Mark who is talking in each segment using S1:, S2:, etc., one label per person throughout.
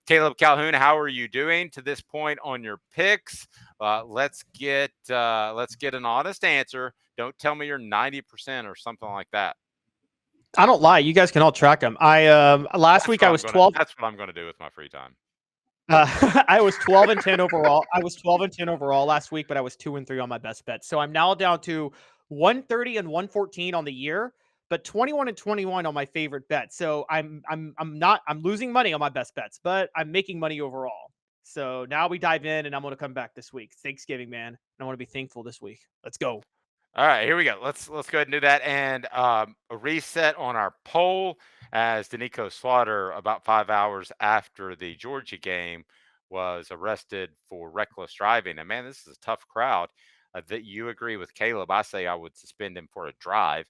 S1: Caleb Calhoun, how are you doing to this point on your picks? Let's get an honest answer. Don't tell me you're 90% or something like that.
S2: I don't lie. You guys can all track them. Last week I was 12.
S1: That's what I'm gonna do with my free time.
S2: I was 12-10 overall. I was 12-10 overall last week, but I was 2-3 on my best bets. So I'm now down to 130 and 114 on the year, but 21-21 on my favorite bet. So I'm losing money on my best bets, but I'm making money overall. So now we dive in, and I'm going to come back this week. Thanksgiving, man. I want to be thankful this week. Let's go.
S1: All right, here we go. Let's go ahead and do that. And a reset on our poll as Danico Slaughter, about 5 hours after the Georgia game, was arrested for reckless driving. And man, this is a tough crowd. That you agree with Caleb. I say I would suspend him for a drive.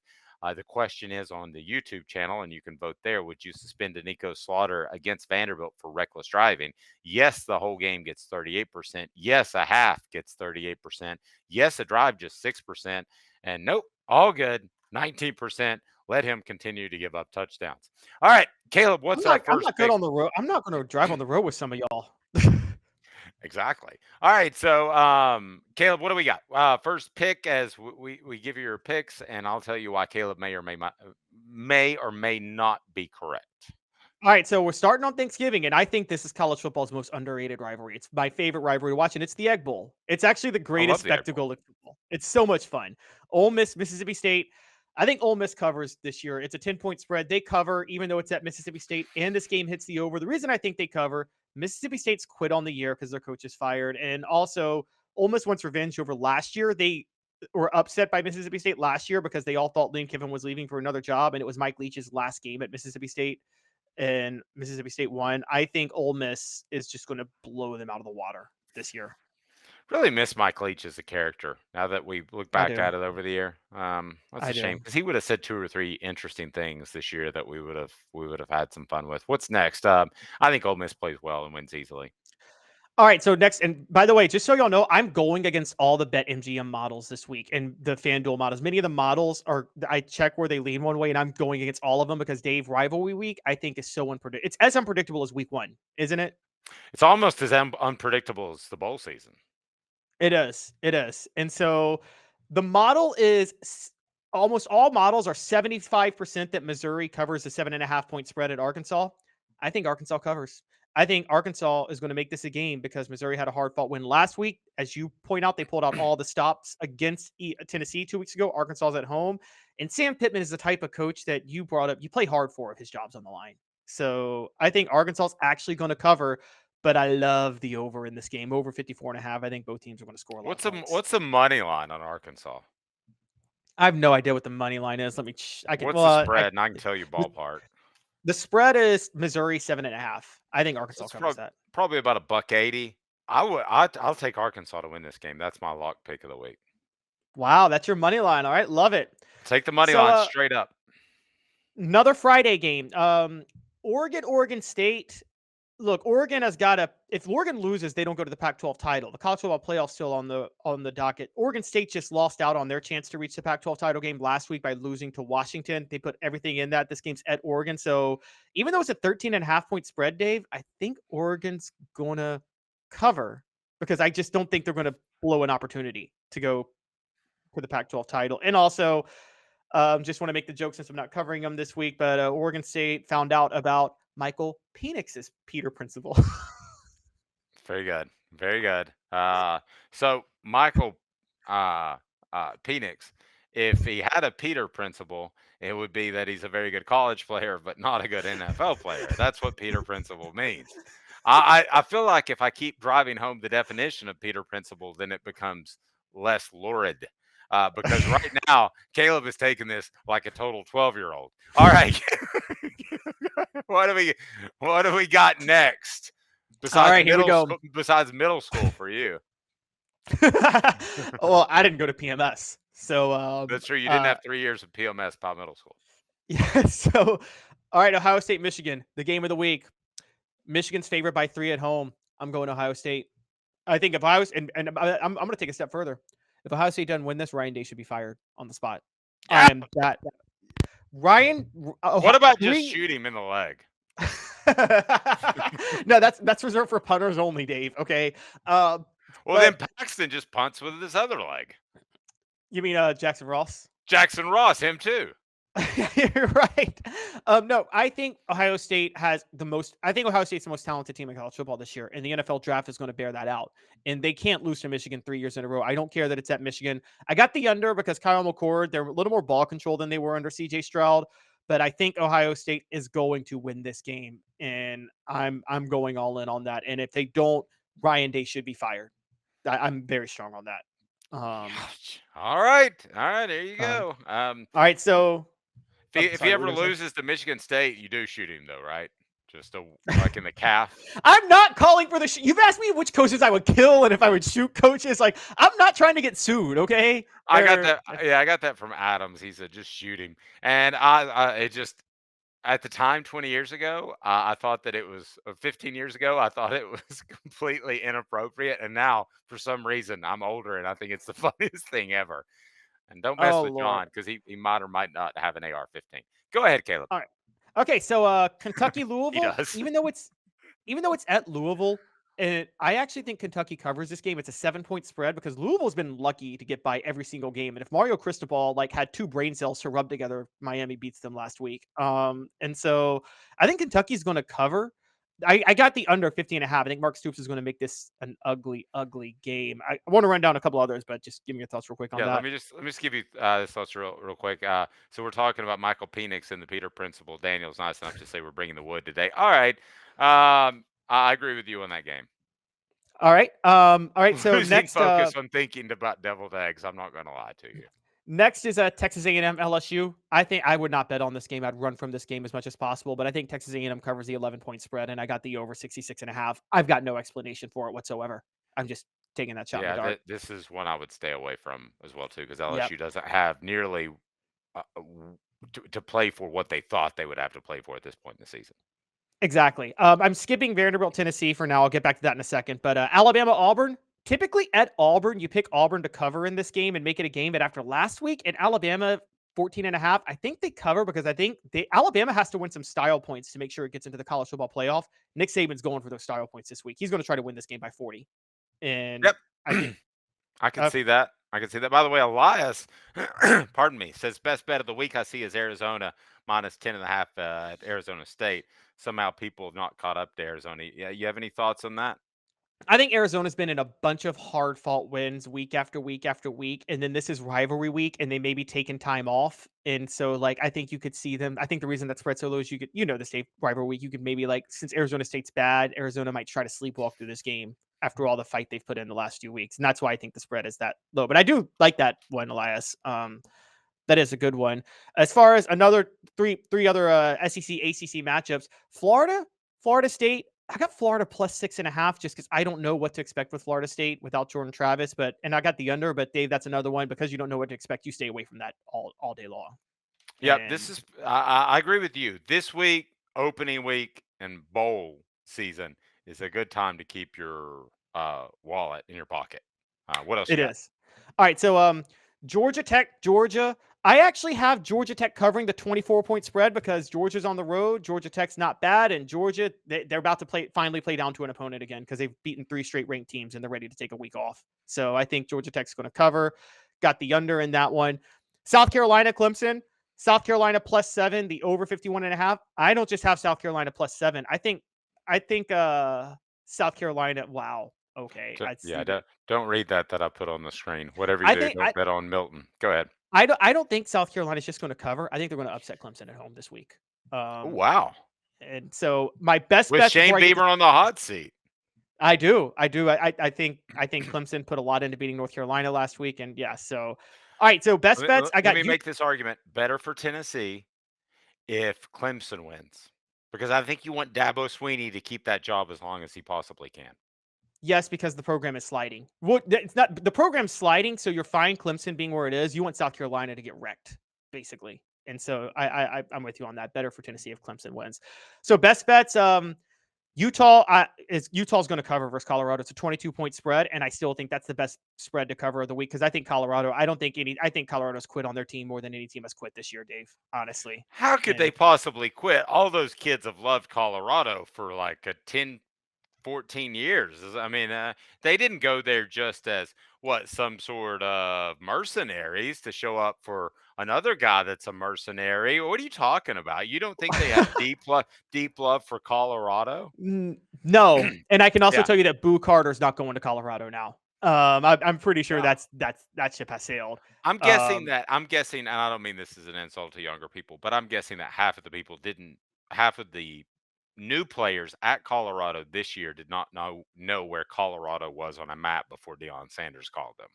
S1: The question is on the YouTube channel, and you can vote there. Would you suspend Danico Slaughter against Vanderbilt for reckless driving? Yes, the whole game gets 38%. Yes, a half gets 38%. Yes, a drive just 6%. And nope, all good, 19%. Let him continue to give up touchdowns. All right, Caleb, what's our first
S2: I'm not good on the road. I'm not going to drive on the road with some of y'all.
S1: Exactly. All right. So, Caleb, what do we got? First pick, as we give you your picks, and I'll tell you why Caleb may or may not be correct.
S2: All right, so we're starting on Thanksgiving, and I think this is college football's most underrated rivalry. It's my favorite rivalry to watch, and it's the Egg Bowl. It's actually the greatest spectacle of football. It's so much fun. Ole Miss, Mississippi State. I think Ole Miss covers this year. It's a 10-point spread. They cover, even though it's at Mississippi State, and this game hits the over. The reason I think they cover, Mississippi State's quit on the year because their coach is fired, and also Ole Miss wants revenge over last year. They were upset by Mississippi State last year because they all thought Lane Kiffin was leaving for another job, and it was Mike Leach's last game at Mississippi State. And Mississippi State won. I think Ole Miss is just going to blow them out of the water this year.
S1: Really miss Mike Leach as a character now that we look back at it over the year. That's a shame because he would have said 2 or 3 interesting things this year that we would have had some fun with. What's next? I think Ole Miss plays well and wins easily.
S2: All right, so next, and by the way, just so y'all know, I'm going against all the BetMGM models this week and the FanDuel models. Many of the models I check where they lean one way, and I'm going against all of them because Dave, rivalry week, I think is so unpredictable. It's as unpredictable as week 1, isn't it?
S1: It's almost as unpredictable as the bowl season.
S2: It is. And so the model is almost all models are 75% that Missouri covers the 7.5-point spread at Arkansas. I think Arkansas covers. I think Arkansas is going to make this a game because Missouri had a hard-fought win last week. As you point out, they pulled out all the stops against Tennessee 2 weeks ago. Arkansas's at home. And Sam Pittman is the type of coach that you brought up. You play hard for if his job's on the line. So I think Arkansas is actually going to cover, but I love the over in this game. Over 54.5. I think both teams are going to score a lot of points.
S1: What's the money line on Arkansas?
S2: I have no idea what the money line is. Let me.
S1: What's the spread? And I can tell you ballpark.
S2: The spread is Missouri 7.5. I think Arkansas covers that.
S1: Probably about $1.80. I'll take Arkansas to win this game. That's my lock pick of the week.
S2: Wow, that's your money line. All right, love it.
S1: Take the money line straight up.
S2: Another Friday game. Oregon State. Look, Oregon has got to. If Oregon loses, they don't go to the Pac-12 title. The college football playoff still on the docket. Oregon State just lost out on their chance to reach the Pac-12 title game last week by losing to Washington. They put everything in that. This game's at Oregon, so even though it's a 13.5-point spread, Dave, I think Oregon's going to cover because I just don't think they're going to blow an opportunity to go to the Pac-12 title. And also, just want to make the joke since I'm not covering them this week, but Oregon State found out about Michael Penix's Peter principle.
S1: Very good. Very good. So Michael Penix, if he had a Peter principle, it would be that he's a very good college player, but not a good NFL player. That's what Peter principle means. I feel like if I keep driving home the definition of Peter principle, then it becomes less lurid. Because right now, Caleb is taking this like a total 12-year-old. All right. What do we got next? Besides middle school for you.
S2: Well, I didn't go to PMS. So
S1: that's true. You didn't have 3 years of PMS by middle school.
S2: Yeah. So, all right, Ohio State, Michigan, the game of the week. Michigan's favored by 3 at home. I'm going Ohio State. I think if I was, and I'm going to take a step further. If Ohio State doesn't win this, Ryan Day should be fired on the spot. I am that. Ryan.
S1: What about just shoot him in the leg?
S2: No, that's reserved for punters only, Dave. Okay.
S1: Well, then
S2: But
S1: Paxton just punts with his other leg.
S2: you mean Jackson Ross?
S1: Jackson Ross, him too.
S2: You're right. No, I think Ohio State has the most. I think Ohio State's the most talented team in college football this year, and the NFL draft is going to bear that out. And they can't lose to Michigan 3 years in a row. I don't care that it's at Michigan. I got the under because Kyle McCord, they're a little more ball control than they were under CJ Stroud. But I think Ohio State is going to win this game, and I'm going all in on that. And if they don't, Ryan Day should be fired. I'm very strong on that.
S1: All right, there you go.
S2: All right, so
S1: if he
S2: sorry, what were
S1: ever
S2: you gonna say?
S1: loses to Michigan State, you do shoot him though, right? Just like in the calf.
S2: I'm not calling for the. You've asked me which coaches I would kill and if I would shoot coaches. Like, I'm not trying to get sued. Okay.
S1: I got that. Yeah, I got that from Adams. He said just shoot him, and it just at the time 20 years ago, I thought that it was 15 years ago. I thought it was completely inappropriate, and now for some reason I'm older and I think it's the funniest thing ever. And don't mess
S2: Oh
S1: with
S2: Lord.
S1: John because he might or might not have an AR-15. Go ahead, Caleb.
S2: All right. Okay. So Kentucky
S1: He
S2: Louisville.
S1: does.
S2: Even though it's at Louisville, and I actually think Kentucky covers this game. It's a 7-point spread because Louisville's been lucky to get by every single game. And if Mario Cristobal had two brain cells to rub together, Miami beats them last week. And so I think Kentucky's going to cover. I got the under 50.5. I think Mark Stoops is going to make this an ugly, ugly game. I want to run down a couple others, but just give me your thoughts real quick on
S1: Yeah,
S2: that.
S1: let me just give you this thoughts real quick. So we're talking about Michael Penix and the Peter Principle. Daniel's nice enough to say we're bringing the wood today. All right, I agree with you on that game.
S2: All right. All right. So
S1: Losing
S2: next,
S1: focus on thinking about deviled eggs. I'm not going to lie to you.
S2: next is Texas A&M LSU. I think I would not bet on this game. I'd run from this game as much as possible, but I think Texas A&M covers the 11-point spread, and I got the over 66.5. I've got no explanation for it whatsoever. I'm just taking that shot in the dark.
S1: This is one I would stay away from as well too because
S2: Yep.
S1: LSU doesn't have nearly to play for what they thought they would have to play for at this point in the season.
S2: Exactly. I'm skipping Vanderbilt, Tennessee for now. I'll get back to that in a second. But Alabama, Auburn. Typically at Auburn, you pick Auburn to cover in this game and make it a game. But after last week in Alabama, 14.5, I think they cover because I think Alabama has to win some style points to make sure it gets into the college football playoff. Nick Saban's going for those style points this week. He's going to try to win this game by 40. And
S1: Yep.
S2: I think
S1: I can see that. I can see that. By the way, Elias, pardon me, says best bet of the week I see is Arizona minus 10.5 at Arizona State. Somehow people have not caught up to Arizona. Yeah, you have any thoughts on that?
S2: I think Arizona's been in a bunch of hard fought wins week after week after week. And then this is rivalry week and they may be taking time off. And so I think you could see them. I think the reason that spread so low is the state rivalry week, you could maybe since Arizona State's bad, Arizona might try to sleepwalk through this game after all the fight they've put in the last few weeks. And that's why I think the spread is that low, but I do like that one, Elias. That is a good one. As far as another three other SEC, ACC matchups, Florida State, I got Florida plus 6.5 just because I don't know what to expect with Florida State without Jordan Travis. And I got the under, but Dave, that's another one because you don't know what to expect. You stay away from that all day long.
S1: Yeah, this is. I agree with you. This week, opening week, and bowl season is a good time to keep your wallet in your pocket. What else?
S2: It is. All right, so Georgia Tech, Georgia. I actually have Georgia Tech covering the 24-point spread because Georgia's on the road. Georgia Tech's not bad, and Georgia they're about to finally play down to an opponent again because they've beaten 3 straight ranked teams and they're ready to take a week off. So I think Georgia Tech's going to cover. Got the under in that one. South Carolina, Clemson. South Carolina plus 7, the over 51.5. I don't just have South Carolina plus 7. I think South Carolina. Wow. Okay.
S1: Don't read that I put on the screen. Whatever you don't bet on Milton. Go ahead.
S2: I don't think South Carolina is just going to cover. I think they're going to upset Clemson at home this week.
S1: Wow.
S2: And so my best
S1: with
S2: bet
S1: Shane Beamer on the hot seat.
S2: I do. I think Clemson put a lot into beating North Carolina last week, and yeah. So, all right. So best bets.
S1: Let me make this argument better for Tennessee if Clemson wins, because I think you want Dabo Swinney to keep that job as long as he possibly can.
S2: Yes, because the program is sliding. It's not the program's sliding, so you're fine. Clemson being where it is, you want South Carolina to get wrecked, basically. And so I'm with you on that. Better for Tennessee if Clemson wins. So best bets. Utah's going to cover versus Colorado. It's a 22-point spread, and I still think that's the best spread to cover of the week because I think I think Colorado's quit on their team more than any team has quit this year, Dave. Honestly,
S1: How could they
S2: and
S1: possibly quit? All those kids have loved Colorado for like a 10, 14 years. I mean, they didn't go there just as what, some sort of mercenaries to show up for another guy that's a mercenary. What are you talking about? You don't think they have deep love for Colorado?
S2: No, and I can also
S1: Yeah.
S2: tell you that Boo Carter's not going to Colorado now. I'm pretty sure
S1: Well,
S2: that ship has sailed.
S1: I'm guessing, and I don't mean this as an insult to younger people, but I'm guessing that half of the new players at Colorado this year did not know where Colorado was on a map before Deion Sanders called them.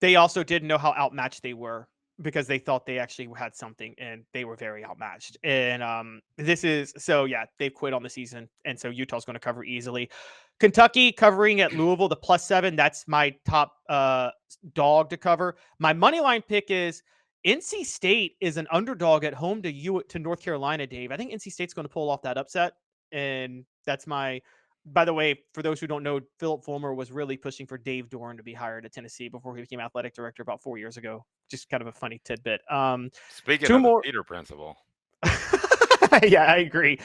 S2: They also didn't know how outmatched they were because they thought they actually had something, and they were very outmatched. And they've quit on the season, and so Utah's going to cover easily. Kentucky covering at Louisville, the +7. That's my top dog to cover. My money line pick is NC State is an underdog at home to North Carolina, Dave. I think NC State's going to pull off that upset, and that's my. By the way, for those who don't know, Philip Fulmer was really pushing for Dave Doran to be hired at Tennessee before he became athletic director about 4 years ago. Just kind of a funny tidbit.
S1: Speaking
S2: Two
S1: of the
S2: more.
S1: Peter principle.
S2: Yeah, I agree.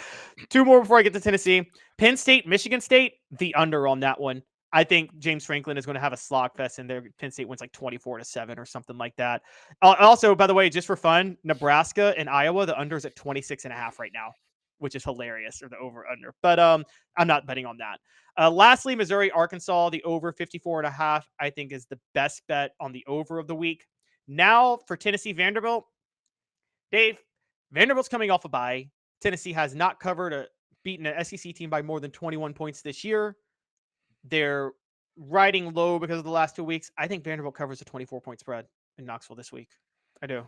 S2: Two more before I get to Tennessee. Penn State, Michigan State, the under on that one. I think James Franklin is going to have a slog fest, and Penn State wins like 24-7 or something like that. Also, by the way, just for fun, Nebraska and Iowa, the under is at 26.5 right now, which is hilarious, or the over under. But I'm not betting on that. Lastly, Missouri, Arkansas, the over 54.5, I think is the best bet on the over of the week. Now for Tennessee, Vanderbilt, Dave, Vanderbilt's coming off a bye. Tennessee has not beaten an SEC team by more than 21 points this year. They're riding low because of the last 2 weeks. I think Vanderbilt covers a 24-point spread in Knoxville this week. I do.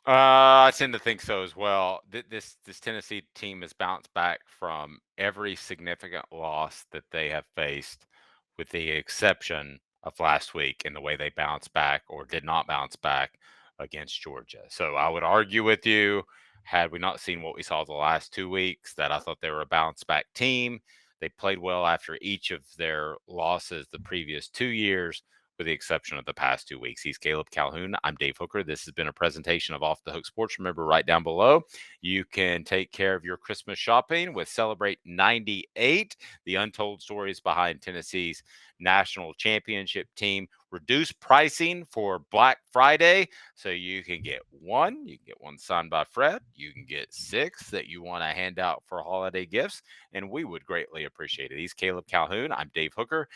S1: I tend to think so as well. This Tennessee team has bounced back from every significant loss that they have faced, with the exception of last week in the way they bounced back or did not bounce back against Georgia. So I would argue with you, had we not seen what we saw the last 2 weeks, that I thought they were a bounce back team. They played well after each of their losses the previous 2 years, with the exception of the past 2 weeks. He's Caleb Calhoun. I'm Dave Hooker. This has been a presentation of Off the Hook Sports. Remember, right down below, you can take care of your Christmas shopping with Celebrate 98, the untold stories behind Tennessee's national championship team. Reduced pricing for Black Friday, so you can get one. You can get one signed by Fred. You can get 6 that you want to hand out for holiday gifts, and we would greatly appreciate it. He's Caleb Calhoun. I'm Dave Hooker.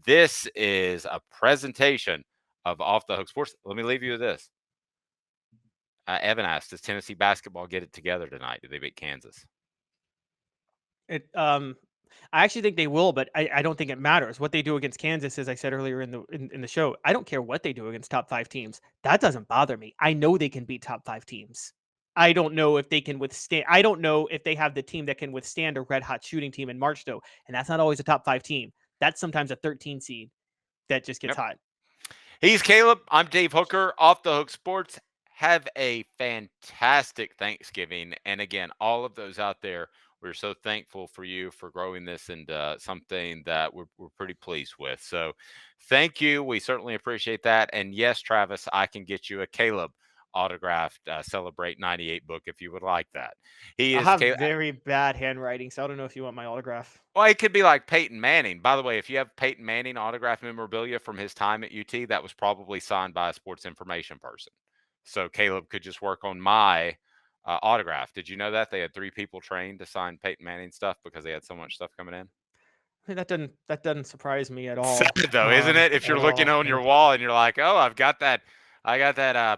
S1: This is a presentation of Off the Hook Sports. Let me leave you with this. Evan asked, does Tennessee basketball get it together tonight? Do they beat Kansas?
S2: I actually think they will, but I don't think it matters. What they do against Kansas, as I said earlier in the show, I don't care what they do against top 5 teams. That doesn't bother me. I know they can beat top 5 teams. I don't know if they can withstand. I don't know if they have the team that can withstand a red hot shooting team in March, though, and that's not always a top 5 team. That's sometimes a 13 seed that just gets hot.
S1: He's Caleb. I'm Dave Hooker. Off the Hook Sports. Have a fantastic Thanksgiving, and again, all of those out there, we're so thankful for you for growing this into something that we're pretty pleased with. So thank you. We certainly appreciate that. And yes, Travis, I can get you a Caleb autographed Celebrate 98 book if you would like that.
S2: I have very bad handwriting, so I don't know if you want my autograph.
S1: Well, it could be like Peyton Manning. By the way, if you have Peyton Manning autograph memorabilia from his time at UT, that was probably signed by a sports information person. So Caleb could just work on my autograph. Did you know that they had 3 people trained to sign Peyton Manning stuff because they had so much stuff coming in?
S2: That doesn't surprise me at all.
S1: Sad though, isn't it? If you're looking on your wall and you're like, "Oh, I got that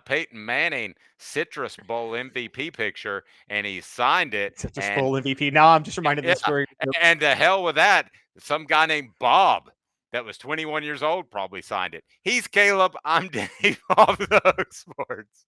S1: Peyton Manning Citrus Bowl MVP picture, and he signed it."
S2: Citrus Bowl MVP. Now I'm just reminded of the story.
S1: And to hell with that. Some guy named Bob that was 21 years old probably signed it. He's Caleb. I'm Dave, Off the Hook Sports.